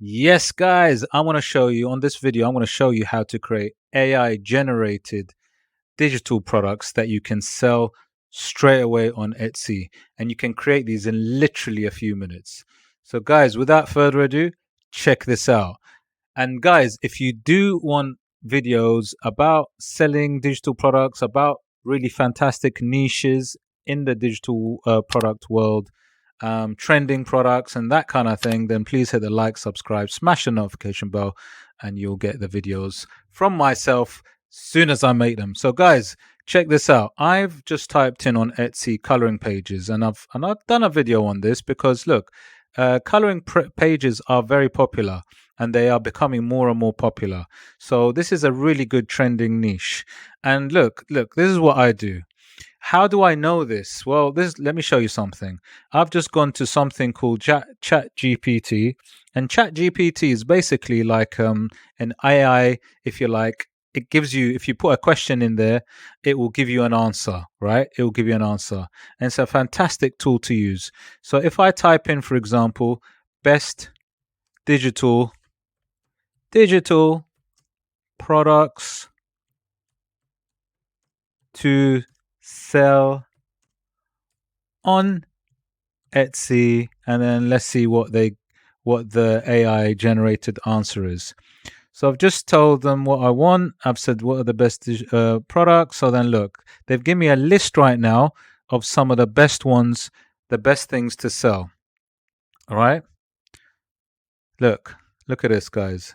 Yes, guys, I want to show you on this video, I'm going to show you how to create AI generated digital products that you can sell straight away on Etsy. And you can create these in literally a few minutes. So, guys, without further ado, check this out. And, guys, if you do want videos about selling digital products, about really fantastic niches in the digital product world, trending products and that kind of thing, then please hit the like, subscribe, smash the notification bell, and you'll get the videos from myself soon as I make them. So, guys, check this out. I've just typed in on Etsy coloring pages, and I've done a video on this because look, coloring pages are very popular. And they are becoming more and more popular. So this is a really good trending niche. And look, this is what I do. How do I know this? Well, let me show you something. I've just gone to something called Chat GPT, and Chat GPT is basically like an AI, if you like. It gives you, if you put a question in there, it will give you an answer, right? It will give you an answer, and it's a fantastic tool to use. So if I type in, for example, best digital products to sell on Etsy, and then let's see what the AI generated answer is. So I've just told them what I want. I've said what are the best products. So then look, they've given me a list right now of some of the best ones, the best things to sell. All right. Look at this, guys.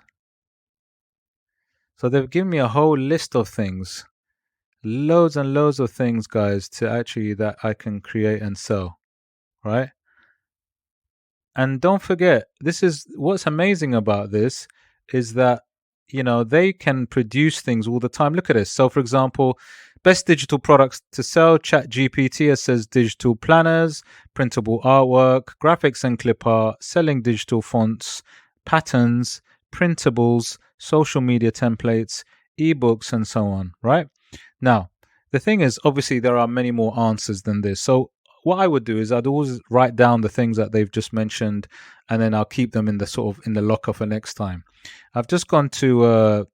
So they've given me a whole list of things, loads and loads of things, guys, to actually that I can create and sell, right? And don't forget, this is what's amazing about this is that they can produce things all the time. Look at this. So for example, best digital products to sell, Chat GPT says digital planners, printable artwork, graphics and clip art, selling digital fonts, patterns, printables, social media templates, ebooks, and so on, right? Now, the thing is, obviously, there are many more answers than this. So, what I would do is I'd always write down the things that they've just mentioned, and then I'll keep them in the locker for next time. I've just gone to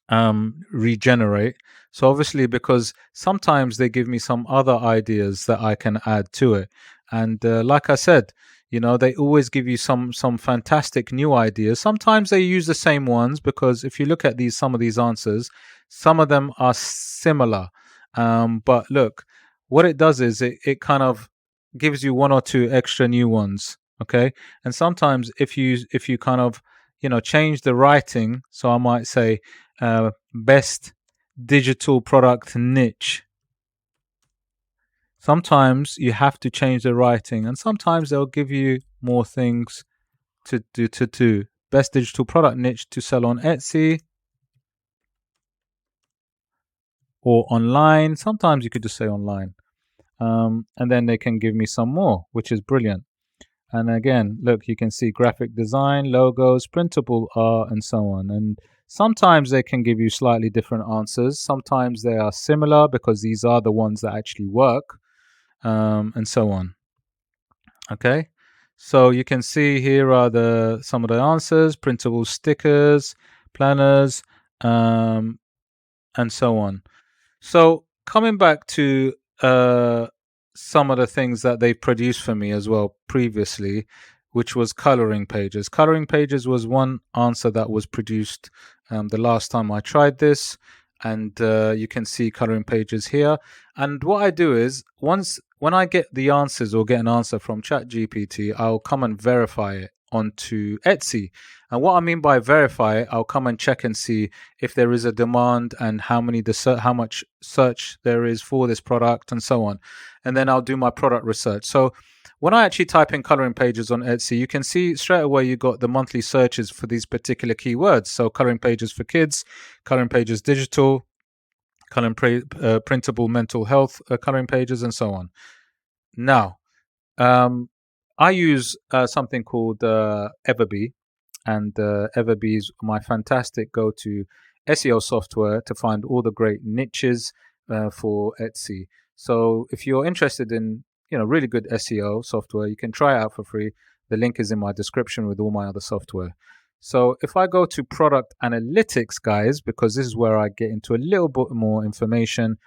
regenerate. So obviously, because sometimes they give me some other ideas that I can add to it, and like I said, they always give you some fantastic new ideas. Sometimes they use the same ones because if you look at some of these answers, some of them are similar. But look, what it does is it kind of gives you one or two extra new ones. Okay, and sometimes if you kind of change the writing, so I might say best digital product niche. Sometimes you have to change the writing, and sometimes they'll give you more things to do. Best digital product niche to sell on Etsy or online. Sometimes you could just say online. And then they can give me some more, which is brilliant. And again, look, you can see graphic design, logos, printable art, and so on. And sometimes they can give you slightly different answers. Sometimes they are similar because these are the ones that actually work, and so on. Okay, so you can see here are some of the answers: printable stickers, planners, and so on. So coming back to some of the things that they produced for me as well previously, which was coloring pages. Coloring pages was one answer that was produced the last time I tried this, and you can see coloring pages here. And what I do is when I get the answers or get an answer from ChatGPT, I'll come and verify it onto Etsy. And what I mean by verify, I'll come and check and see if there is a demand and how much search there is for this product and so on. And then I'll do my product research. So when I actually type in coloring pages on Etsy, you can see straight away you got the monthly searches for these particular keywords. So coloring pages for kids, coloring pages digital, printable mental health coloring pages, and so on. Now, I use something called EVERBEE, and EVERBEE is my fantastic go-to SEO software to find all the great niches for Etsy. So if you're interested in really good SEO software, you can try it out for free. The link is in my description with all my other software. So if I go to product analytics, guys, because this is where I get into a little bit more information,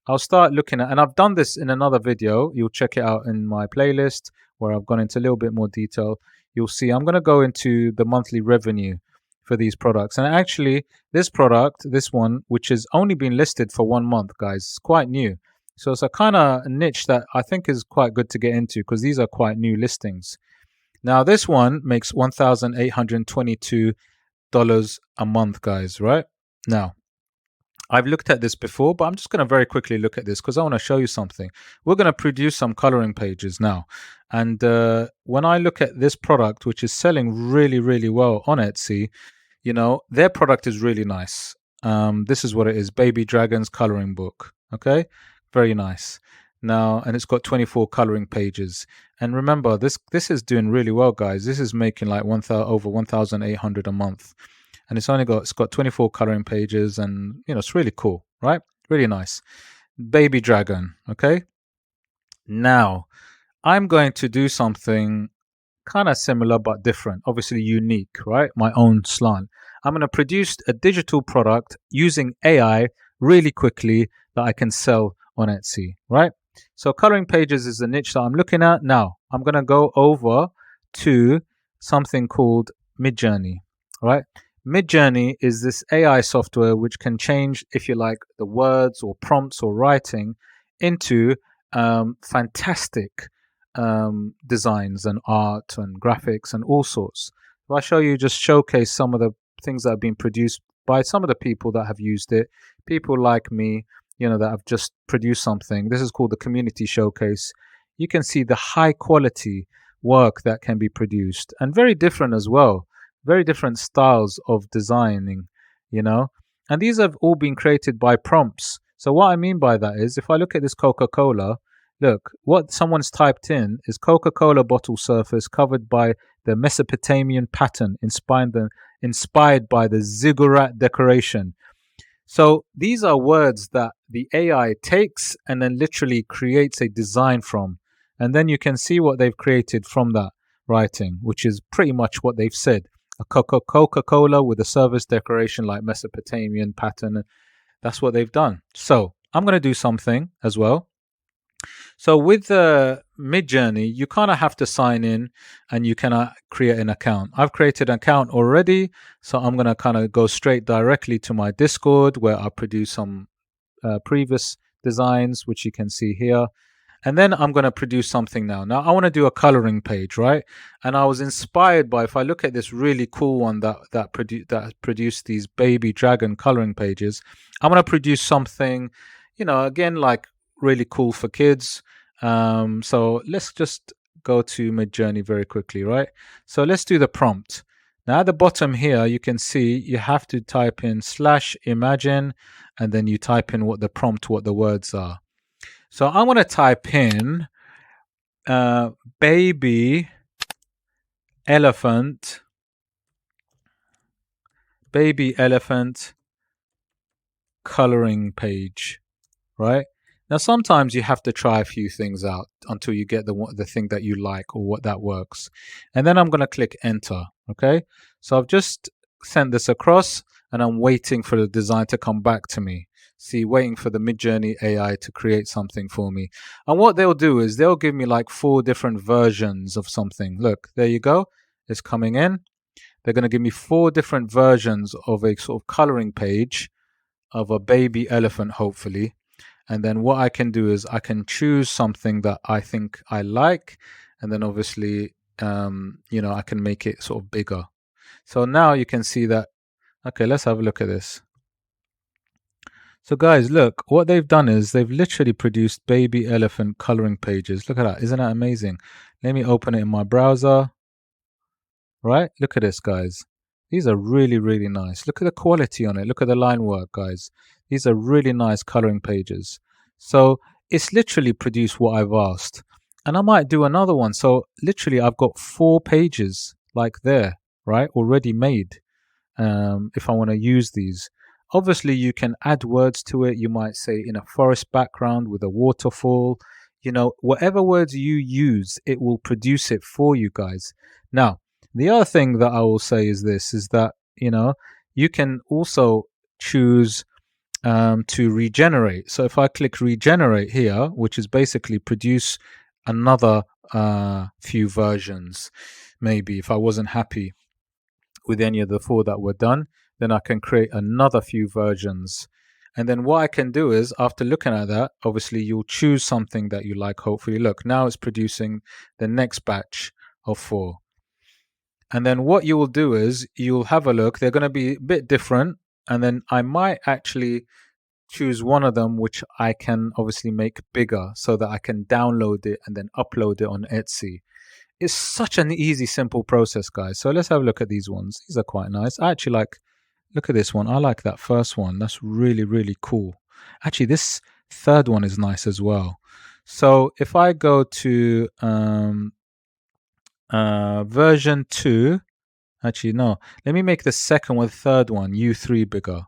I'll start looking at, and I've done this in another video. You'll check it out in my playlist where I've gone into a little bit more detail. You'll see I'm going to go into the monthly revenue for these products. And actually, this product, this one, which has only been listed for 1 month, guys, it's quite new. So it's a kind of niche that I think is quite good to get into because these are quite new listings. Now, this one makes $1,822 a month, guys, right? Now, I've looked at this before, but I'm just going to very quickly look at this because I want to show you something. We're going to produce some coloring pages now. And when I look at this product, which is selling really, really well on Etsy, you know, their product is really nice. This is what it is, Baby Dragon's coloring book. Okay, very nice. Now, and it's got 24 coloring pages. And remember, this is doing really well, guys. This is making like over 1,800 a month. And it's got 24 coloring pages, and you know, it's really cool, right? Really nice. Baby Dragon. Okay. Now, I'm going to do something kind of similar but different, obviously unique, right? My own slant. I'm going to produce a digital product using AI really quickly that I can sell on Etsy, right? So coloring pages is the niche that I'm looking at. Now, I'm going to go over to something called Midjourney, right? Midjourney is this AI software which can change, if you like, the words or prompts or writing into fantastic designs and art and graphics and all sorts. If I show you, just showcase some of the things that have been produced by some of the people that have used it, people like me, you know, that have just produced something. This is called the community showcase. You can see the high quality work that can be produced, and very different as well. Very different styles of designing, you know, and these have all been created by prompts. So what I mean by that is, if I look at this Coca-Cola, look, what someone's typed in is Coca-Cola bottle surface covered by the Mesopotamian pattern inspired by the ziggurat decoration. So these are words that the AI takes and then literally creates a design from. And then you can see what they've created from that writing, which is pretty much what they've said. A Coca-Cola with a service decoration like Mesopotamian pattern. That's what they've done. So I'm going to do something as well. So with the Midjourney, you kind of have to sign in and you cannot create an account. I've created an account already. So I'm going to kind of go straight directly to my Discord where I produce some previous designs, which you can see here. And then I'm going to produce something now. Now I want to do a coloring page, right? And I was inspired by, if I look at this really cool one that produced these Baby Dragon coloring pages, I'm going to produce something, you know, again, like really cool for kids. So let's just go to Midjourney very quickly, right? So let's do the prompt. Now at the bottom here, you can see you have to type in /imagine, and then you type in what the words are. So I'm going to type in baby elephant coloring page, right? Now, sometimes you have to try a few things out until you get the thing that you like or what that works. And then I'm going to click enter, okay? So I've just sent this across and I'm waiting for the design to come back to me. See, waiting for the Midjourney AI to create something for me. And what they'll do is they'll give me like 4 different versions of something. Look, there you go. It's coming in. They're going to give me 4 different versions of a sort of coloring page of a baby elephant, hopefully. And then what I can do is I can choose something that I think I like. And then obviously, you know, I can make it sort of bigger. So now you can see that. Okay, let's have a look at this. So guys, look, what they've done is they've literally produced baby elephant coloring pages. Look at that. Isn't that amazing? Let me open it in my browser. Right? Look at this, guys. These are really, really nice. Look at the quality on it. Look at the line work, guys. These are really nice coloring pages. So it's literally produced what I've asked. And I might do another one. So literally I've got 4 pages like there, right? Already made. If I want to use these. Obviously, you can add words to it. You might say in a forest background with a waterfall. whatever words you use, it will produce it for you guys. Now, the other thing that I will say is this, is that, you can also choose to regenerate. So if I click regenerate here, which is basically produce another few versions, maybe if I wasn't happy with any of the 4 that were done, then I can create another few versions. And then what I can do is, after looking at that, obviously you'll choose something that you like. Hopefully, look, now it's producing the next batch of 4. And then what you will do is you'll have a look. They're going to be a bit different. And then I might actually choose one of them, which I can obviously make bigger so that I can download it and then upload it on Etsy. It's such an easy, simple process, guys. So let's have a look at these ones. These are quite nice. I actually like, look at this one. I like that first one. That's really, really cool. Actually, this third one is nice as well. So if I go to version 2, actually, no, let me make the second one, third one, U3 bigger.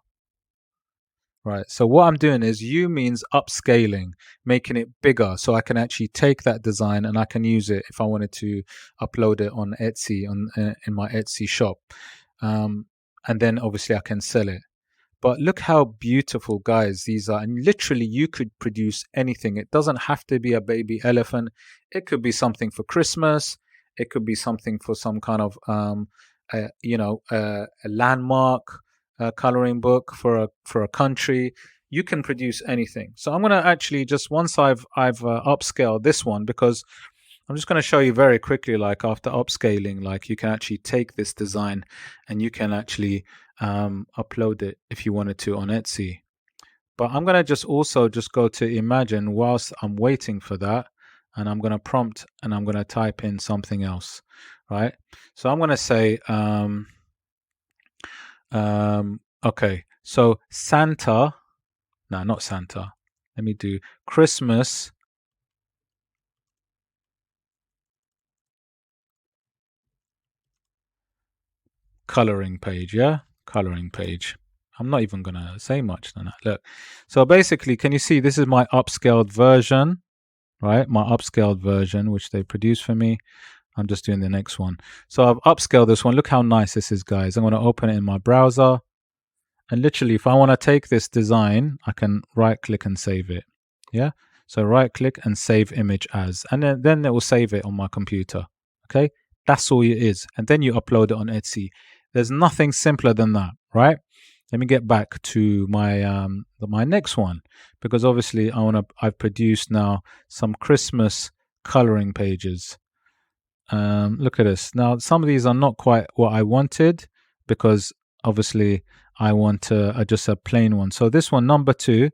Right, so what I'm doing is U means upscaling, making it bigger, so I can actually take that design and I can use it if I wanted to upload it on Etsy, in my Etsy shop, and then obviously I can sell it. But look how beautiful, guys, these are. And literally, you could produce anything. It doesn't have to be a baby elephant. It could be something for Christmas. It could be something for some kind of, a landmark coloring book for a country. You can produce anything. So I'm going to actually just, once I've upscaled this one, because I'm just going to show you very quickly, like after upscaling, like you can actually take this design and you can actually upload it if you wanted to on Etsy. But I'm going to just also just go to Imagine whilst I'm waiting for that, and I'm going to prompt and I'm going to type in something else, right? So I'm going to say, okay, so Santa, no, not Santa. Let me do Christmas coloring page, yeah? Coloring page. I'm not even going to say much than that. Look, so basically, can you see this is my upscaled version, right? My upscaled version, which they produced for me. I'm just doing the next one. So I've upscaled this one. Look how nice this is, guys. I'm going to open it in my browser. And literally, if I want to take this design, I can right click and save it. Yeah. So right click and save image as, and then it will save it on my computer. Okay. That's all it is. And then you upload it on Etsy. There's nothing simpler than that, right? Let me get back to my my next one, because obviously I've produced now some Christmas coloring pages. Look at this. Now some of these are not quite what I wanted, because obviously I want just a plain one. So this one, number 2,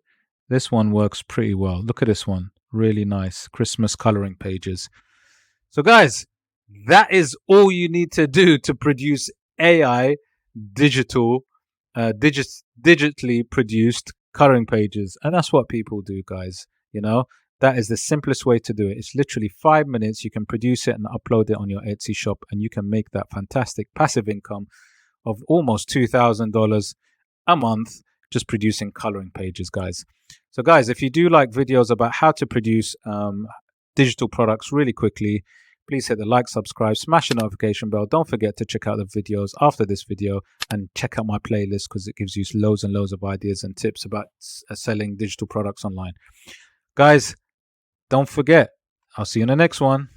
this one works pretty well. Look at this one. Really nice Christmas coloring pages. So guys, that is all you need to do to produce AI digitally produced coloring pages. And that's what people do, guys. That is the simplest way to do it. It's literally 5 minutes. You can produce it and upload it on your Etsy shop, and you can make that fantastic passive income of almost $2,000 a month just producing coloring pages, guys. So guys, if you do like videos about how to produce digital products really quickly, please hit the like, subscribe, smash the notification bell. Don't forget to check out the videos after this video, and check out my playlist, because it gives you loads and loads of ideas and tips about selling digital products online. Guys, don't forget, I'll see you in the next one.